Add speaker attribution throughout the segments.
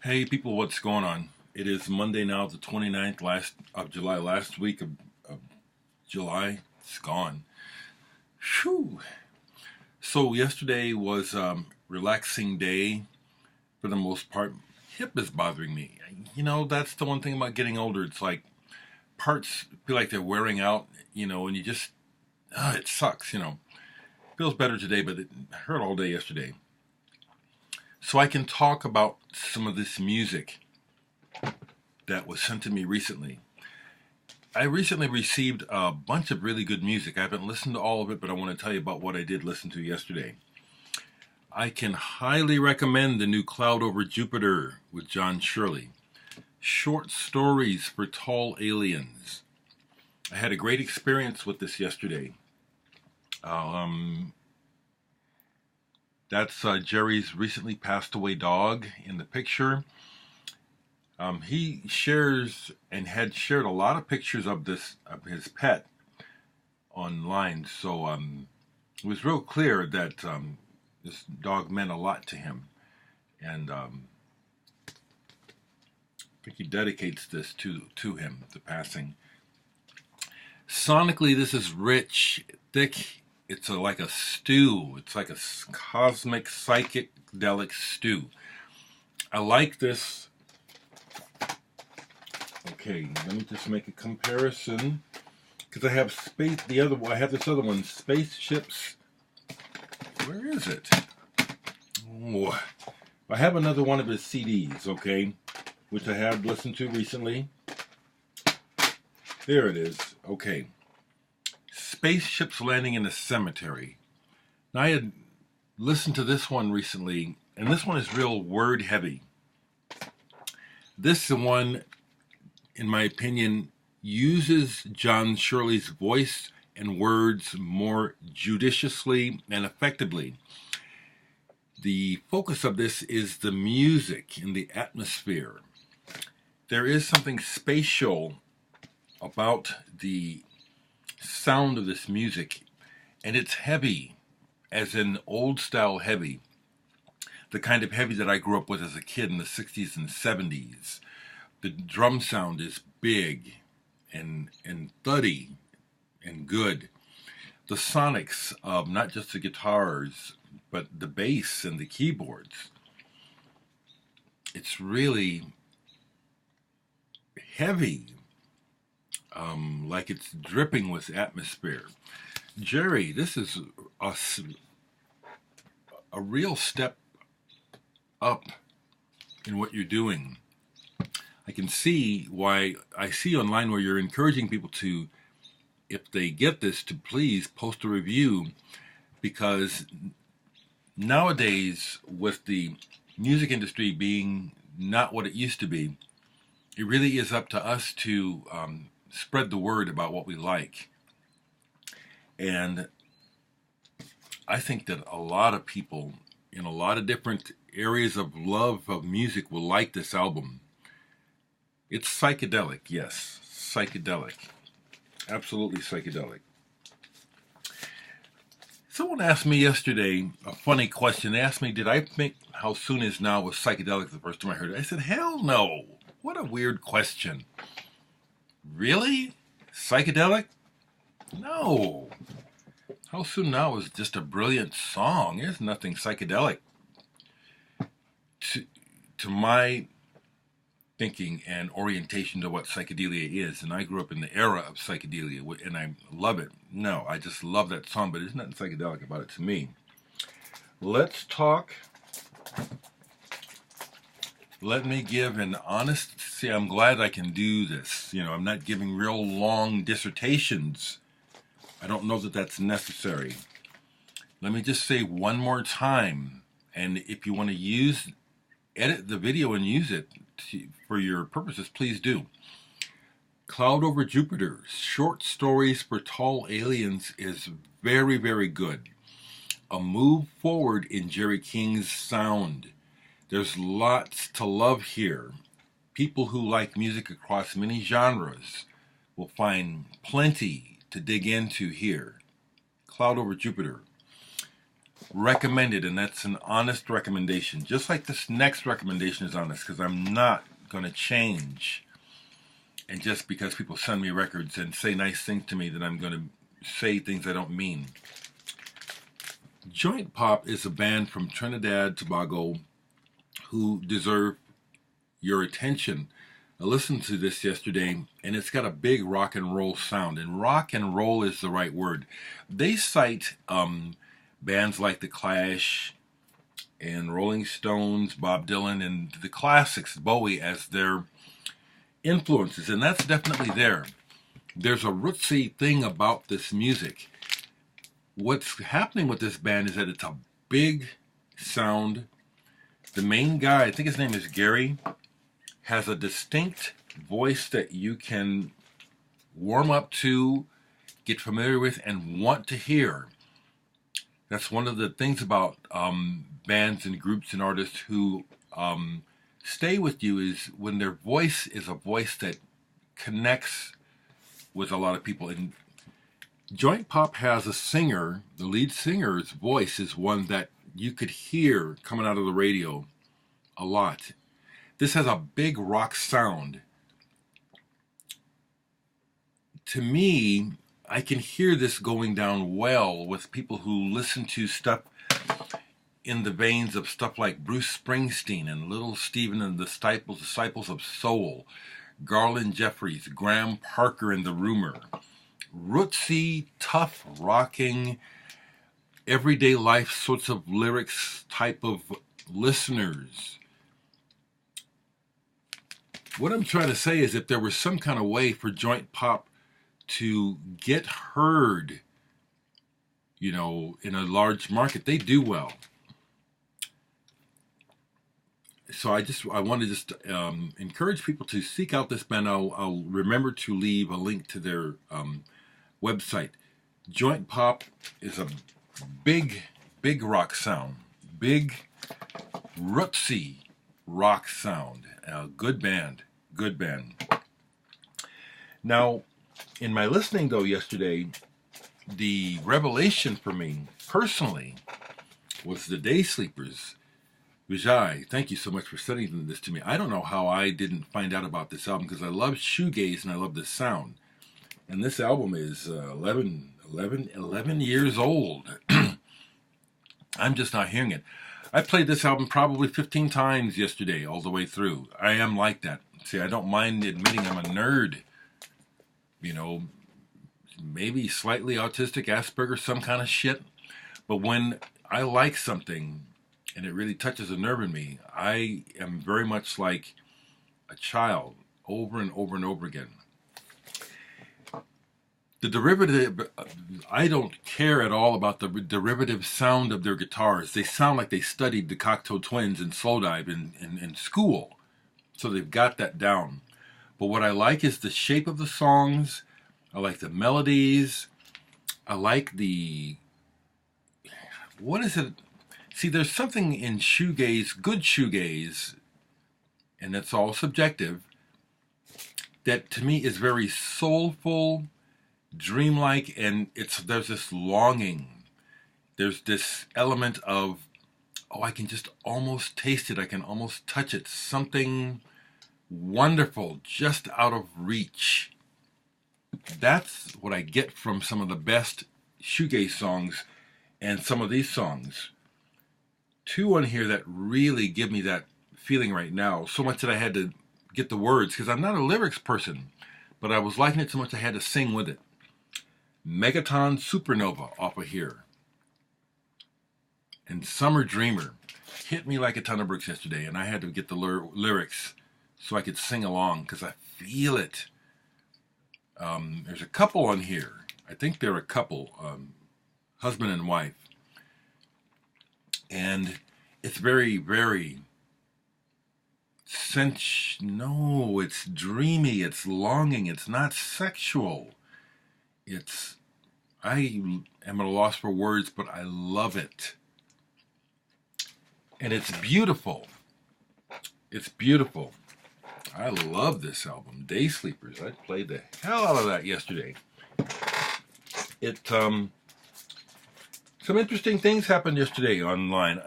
Speaker 1: Hey people, what's going on? It is Monday now, the 29th of July, last week of July. It's gone. Whew. So yesterday was relaxing day for the most part. Hip is bothering me. That's the one thing about getting older. It's like parts feel like they're wearing out, and you just, it sucks. Feels better today, but it hurt all day yesterday. So I can talk about some of this music that was sent to me recently. I recently received a bunch of really good music. I haven't listened to all of it, but I want to tell you about what I did listen to yesterday. I can highly recommend the new Cloud Over Jupiter with John Shirley. Short stories for tall aliens. I had a great experience with this yesterday. That's Jerry's recently passed away dog in the picture. He shares and had shared a lot of pictures of his pet online, so it was real clear that this dog meant a lot to him, and I think he dedicates this to him, the passing. Sonically, this is rich, thick. It's like a stew. It's like a cosmic psychedelic stew. I like this. Okay, let me just make a comparison, because I have I have this other one, Spaceships. Where is it? Oh, I have another one of his CDs, okay, which I have listened to recently. There it is. Okay. Spaceships Landing in a Cemetery. Now, I had listened to this one recently, and this one is real word heavy. This one, in my opinion, uses John Shirley's voice and words more judiciously and effectively. The focus of this is the music and the atmosphere. There is something spatial about the sound of this music, and it's heavy, as in old style heavy, the kind of heavy that I grew up with as a kid in the 60s and 70s. The drum sound is big and thuddy and good. The sonics of not just the guitars, but the bass and the keyboards. It's really heavy, like it's dripping with atmosphere. Jerry, this is a real step up in what you're doing. I can see why. I see online where you're encouraging people to, if they get this, to please post a review, because nowadays, with the music industry being not what it used to be, it really is up to us to spread the word about what we like. And I think that a lot of people in a lot of different areas of love of music will like this album. It's psychedelic, yes, psychedelic. Absolutely psychedelic. Someone asked me yesterday a funny question. They asked me, did I think How Soon Is Now was psychedelic the first time I heard it? I said, hell no. What a weird question. Really? Psychedelic? No. How Soon Now is just a brilliant song. There's nothing psychedelic to my thinking and orientation to what psychedelia is. And I grew up in the era of psychedelia, and I love it. No, I just love that song, but there's nothing psychedelic about it to me. Let's talk. Let me give an honest, see, I'm glad I can do this. I'm not giving real long dissertations. I don't know that that's necessary. Let me just say one more time, and if you want to edit the video and use it for your purposes, please do. Cloud Over Jupiter, Short Stories for Tall Aliens, is very, very good. A move forward in Jerry King's sound. There's lots to love here. People who like music across many genres will find plenty to dig into here. Cloud Over Jupiter. recommended, and that's an honest recommendation. Just like this next recommendation is honest, because I'm not going to change. And just because people send me records and say nice things to me, that I'm going to say things I don't mean. Joint Pop is a band from Trinidad, Tobago, who deserve your attention. I listened to this yesterday, and it's got a big rock and roll sound, and rock and roll is the right word. They cite bands like The Clash and Rolling Stones, Bob Dylan, and the classics, Bowie, as their influences, and that's definitely there. There's a rootsy thing about this music. What's happening with this band is that it's a big sound. The main guy, I think his name is Gary, has a distinct voice that you can warm up to, get familiar with, and want to hear. That's one of the things about bands and groups and artists who stay with you, is when their voice is a voice that connects with a lot of people. And Joint Pop has a singer, the lead singer's voice is one that you could hear coming out of the radio a lot. This has a big rock sound. To me, I can hear this going down well with people who listen to stuff in the veins of stuff like Bruce Springsteen and Little Steven and the Disciples of Soul, Garland Jeffries, Graham Parker and the Rumor. Rootsy, tough, rocking, everyday life sorts of lyrics type of listeners. What I'm trying to say is, if there was some kind of way for Joint Pop to get heard, in a large market, they do well. So I want to just encourage people to seek out this band. I'll remember to leave a link to their website. Joint Pop is a big rock sound. Big, rootsy rock sound. Good band. Now, in my listening, though, yesterday, the revelation for me, personally, was the Day Sleepers. Vijay, thank you so much for sending this to me. I don't know how I didn't find out about this album, because I love shoegaze and I love this sound. And this album is 11 years old. I'm just not hearing it. I played this album probably 15 times yesterday, all the way through. I am like that. See, I don't mind admitting I'm a nerd. Maybe slightly autistic, Asperger, some kind of shit. But when I like something and it really touches a nerve in me, I am very much like a child, over and over and over again. The derivative, I don't care at all about the derivative sound of their guitars. They sound like they studied the Cocteau Twins and Slowdive in school. So they've got that down. But what I like is the shape of the songs. I like the melodies. I like what is it? See, there's something in shoegaze, good shoegaze, and it's all subjective, that to me is very soulful, dreamlike, and there's this longing. There's this element of, I can just almost taste it. I can almost touch it. Something wonderful, just out of reach. That's what I get from some of the best shoegaze songs and some of these songs. Two on here that really give me that feeling right now, so much that I had to get the words, because I'm not a lyrics person, but I was liking it so much I had to sing with it. Megaton Supernova off of here. And Summer Dreamer hit me like a ton of bricks yesterday, and I had to get the lyrics so I could sing along, because I feel it. There's a couple on here. I think they're a couple, husband and wife. And it's very, very it's dreamy, it's longing, it's not sexual. I am at a loss for words, but I love it. And it's beautiful. It's beautiful. I love this album, Day Sleepers. I played the hell out of that yesterday. Some Some interesting things happened yesterday online.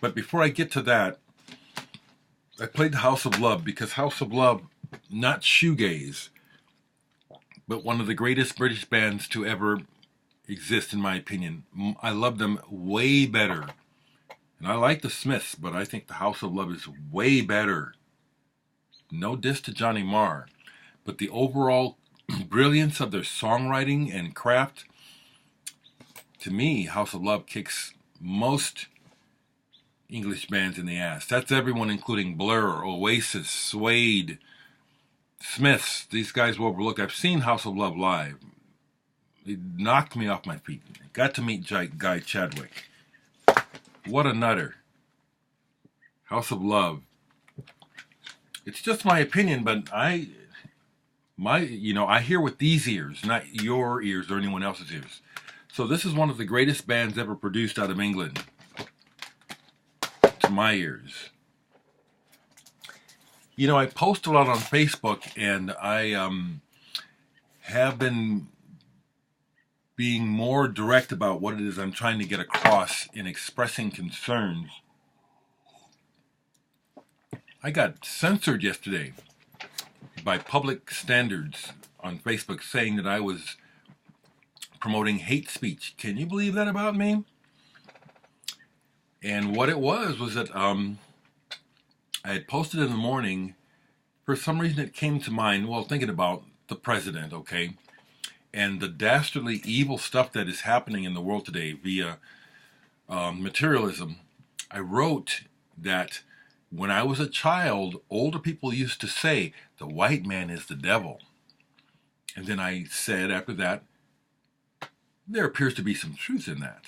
Speaker 1: But before I get to that, I played House of Love because House of Love, not shoegaze, but one of the greatest British bands to ever exist, in my opinion. I love them way better. And I like the Smiths, but I think the House of Love is way better. No diss to Johnny Marr, but the overall brilliance of their songwriting and craft, to me, House of Love kicks most English bands in the ass. That's everyone, including Blur, Oasis, Suede, Smiths. These guys were overlooked. I've seen House of Love live. It knocked me off my feet. Got to meet Guy Chadwick. What a nutter. House of Love. It's just my opinion, but I hear with these ears, not your ears or anyone else's ears. So this is one of the greatest bands ever produced out of England, to my ears. You know, I post a lot on Facebook, and I have been being more direct about what it is I'm trying to get across in expressing concerns. I got censored yesterday by public standards on Facebook saying that I was promoting hate speech. Can you believe that about me? And what it was that I had posted in the morning. For some reason it came to mind, well, thinking about the president, okay, and the dastardly evil stuff that is happening in the world today via materialism. I wrote that when I was a child, older people used to say, the white man is the devil. And then I said after that, there appears to be some truth in that.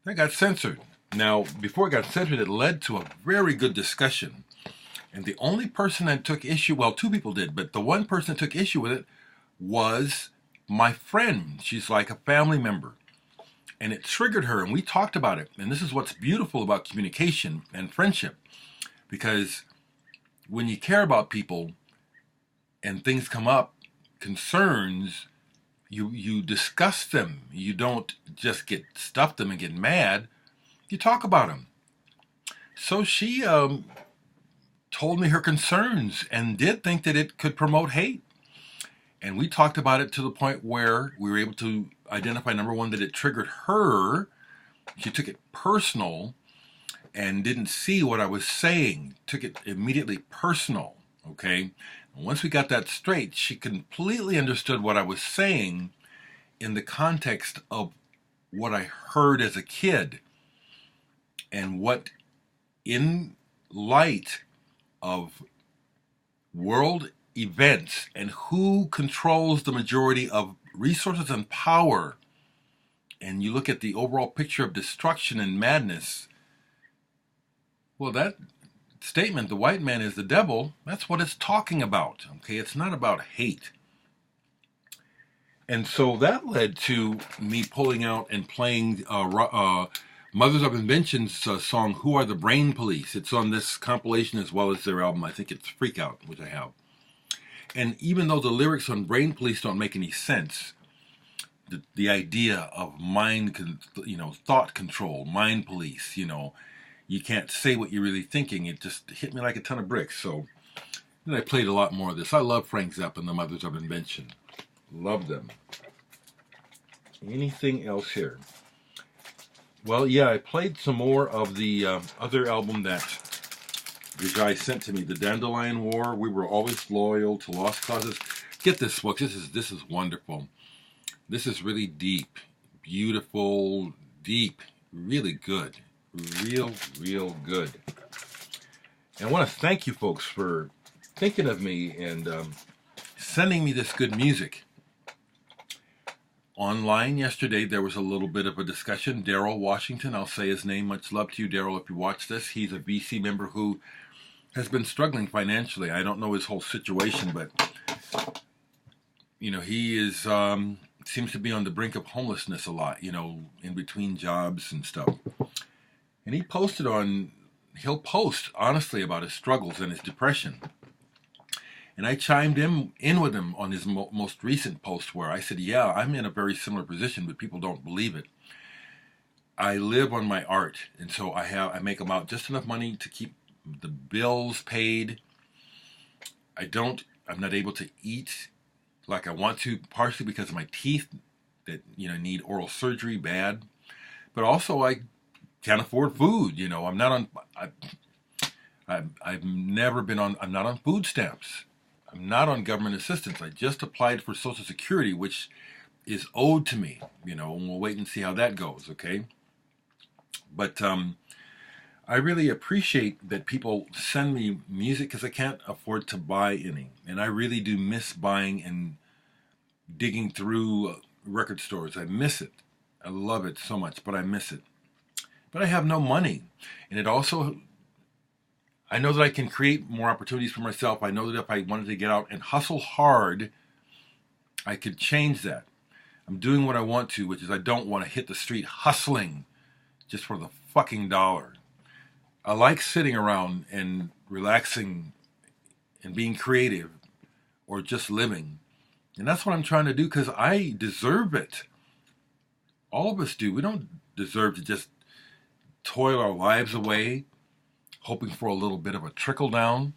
Speaker 1: That got censored. Now, before it got censored, it led to a very good discussion. And the only person that took issue, well, two people did, but the one person that took issue with it was my friend. She's like a family member. And it triggered her, and we talked about it. And this is what's beautiful about communication and friendship. Because when you care about people and things come up, concerns, you discuss them. You don't just stuff them and get mad. You talk about them. So she told me her concerns and did think that it could promote hate. And we talked about it to the point where we were able to identify, number one, that it triggered her. She took it personal and didn't see what I was saying. Took it immediately personal, okay? And once we got that straight, she completely understood what I was saying in the context of what I heard as a kid. And what, in light of world events and who controls the majority of resources and power, and you look at the overall picture of destruction and madness, well, that statement, the white man is the devil, that's what it's talking about, okay? It's not about hate. And so that led to me pulling out and playing Mothers of Invention's song, Who Are the Brain Police? It's on this compilation as well as their album. I think it's Freak Out, which I have. And even though the lyrics on Brain Police don't make any sense, the idea of thought control, mind police, you can't say what you're really thinking. It just hit me like a ton of bricks. So then I played a lot more of this. I love Frank Zappa and the Mothers of Invention. Love them. Anything else here? Well, yeah, I played some more of the other album that the guy sent to me, The Dandelion War. We Were Always Loyal to Lost Causes. Get this, folks. This is wonderful. This is really deep, beautiful, deep, really good, real good. And I want to thank you, folks, for thinking of me and sending me this good music. Online yesterday, there was a little bit of a discussion. Daryl Washington, I'll say his name. Much love to you, Daryl, if you watch this. He's a VC member who has been struggling financially. I don't know his whole situation, but he is seems to be on the brink of homelessness a lot. In between jobs and stuff. And he'll post honestly about his struggles and his depression. And I chimed in with him on his most recent post where I said, yeah, I'm in a very similar position, but people don't believe it. I live on my art, and so I make about just enough money to keep the bills paid. I'm not able to eat like I want to, partially because of my teeth that, need oral surgery bad. But also I can't afford food, I'm not on, I'm not on food stamps. I'm not on government assistance. I just applied for Social Security, which is owed to me, and we'll wait and see how that goes, okay? But I really appreciate that people send me music because I can't afford to buy any. And I really do miss buying and digging through record stores. I miss it. I love it so much, but I miss it. But I have no money. And it also, I know that I can create more opportunities for myself. I know that if I wanted to get out and hustle hard, I could change that. I'm doing what I want to, which is I don't want to hit the street hustling just for the fucking dollar. I like sitting around and relaxing and being creative or just living. And that's what I'm trying to do because I deserve it. All of us do. We don't deserve to just toil our lives away, hoping for a little bit of a trickle down.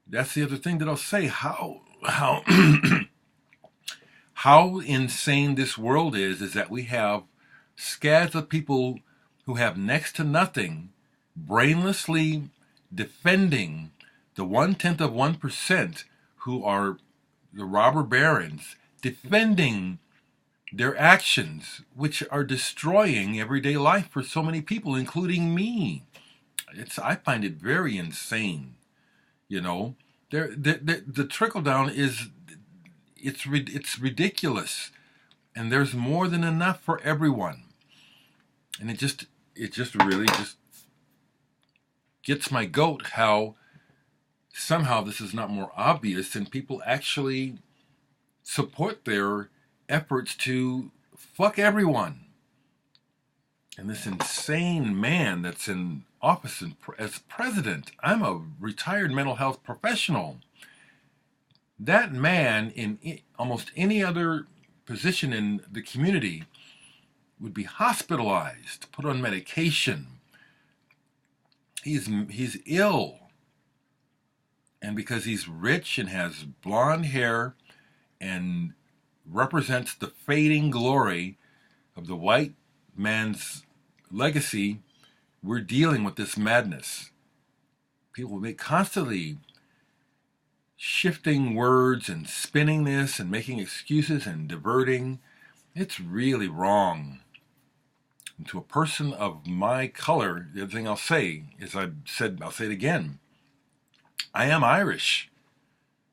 Speaker 1: That's the other thing that I'll say. How how insane this world is that we have scads of people who have next to nothing brainlessly defending the 0.1% who are the robber barons, defending their actions, which are destroying everyday life for so many people, including me. I find it very insane. The trickle down it's ridiculous, and there's more than enough for everyone. And it just really just gets my goat how somehow this is not more obvious and people actually support their efforts to fuck everyone. And this insane man that's in office as president, I'm a retired mental health professional. That man in almost any other position in the community would be hospitalized, put on medication. He's ill. And because he's rich and has blonde hair and represents the fading glory of the white man's legacy, we're dealing with this madness. People make constantly shifting words and spinning this and making excuses and diverting. It's really wrong. And to a person of my color, the other thing I'll say is I'll say it again. I am Irish.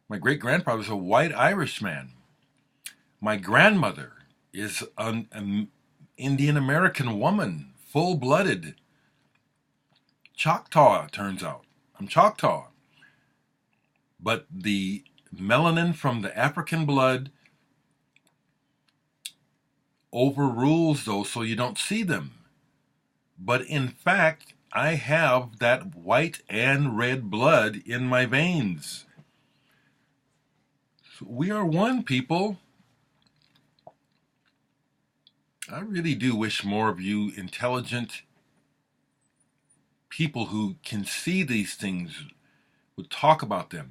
Speaker 1: My great-grandfather was a white Irishman. My grandmother is an Indian American woman, full-blooded. Choctaw, it turns out. I'm Choctaw. But the melanin from the African blood overrules those so you don't see them. But in fact, I have that white and red blood in my veins. So we are one, people. I really do wish more of you intelligent people who can see these things would talk about them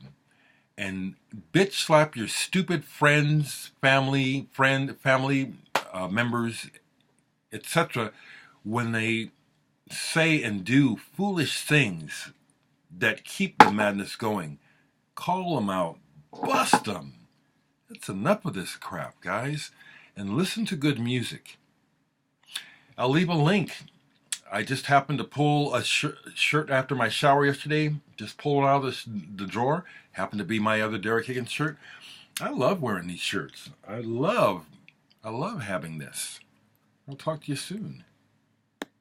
Speaker 1: and bitch slap your stupid friends, family members, etc. when they say and do foolish things that keep the madness going. Call them out. Bust them. That's enough of this crap, guys. And listen to good music. I'll leave a link. I just happened to pull a shirt after my shower yesterday. Just pulled it out of the drawer. Happened to be my other Dereck Higgins shirt. I love wearing these shirts. I love having this. I'll talk to you soon.